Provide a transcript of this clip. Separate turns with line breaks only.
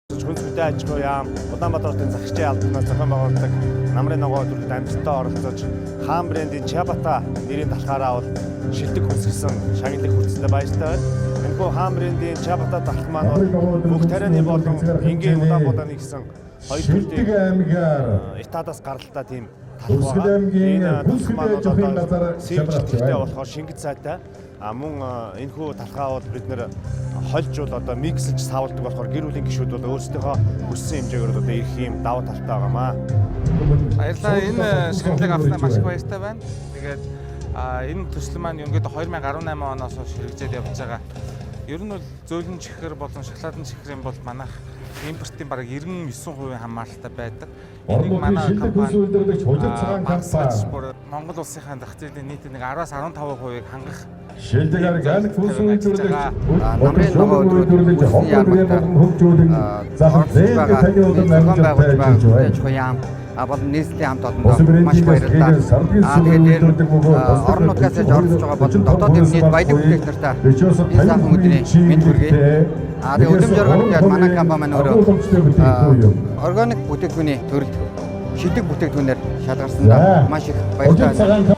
Хүнс мэдээ аж ахуй яам, Улаанбаатарын захирчийн албанаар зохион байгуулдаг намрын ногоо төрөлд амжилттай оролцож хаан брендийн Чабата нэрийн талхаараа бол шилдэг хүнсгсэн шагналыг хүртсэндээ баяртай байна. Энэхүү хаан брендийн Чабата талх маань бол бүх тарианы болон энгийн Улаанбаатарын гэсэн хоёр төрлийн Итадаас гаралтай тийм талх байна. Энэ талх маань одоо сэргэлттэй болохоор шингэц сайтай. Мөн энэхүү талхаа бол бид нэр хольж бол одоо миксж савладаг болохоор гэр бүлийн гишүүд бол өөрсдийнхөө хүссэн хэмжээгээр одоо ирэх юм давуу талтай байгаамаа.
Баярлалаа. Энэ шагналыг авснаа маш их баяртай байна. Тэгээд энэ төсөл маань ерөнхийдөө 2018 оноос хойш хэрэгжээд явж байгаа. Ер нь бол зөөлөн чихэр болон шоколадын чихрийн бол манайх импортын бараг 99% хамааралтай байдаг. Энийг манай компани Монгол улсынхаа зах зээлийн нийтийн 10-аас 15%-ыг хангах
шилдэг арга бүс үйлдвэрлэж
намрын ногоо өдрөөлж ховлын ярмагтаа таны улам амжилттай яам бол нийслэлийн хамт олондоо маш баярлалаа. Тэгээд орон нутгаас оролцож байгаа болон дотоодын нийт баялаг бүтээгч нартай энэ сайхан өдрийн мэнд хүргэе. Тэгээд өдөмж органик гэдэг манай компани маань өөрөө органик бүтээгдэхүүний төрөлд шилдэг бүтээгдэхүүнээр шалгарсандаа маш их баярлалаа.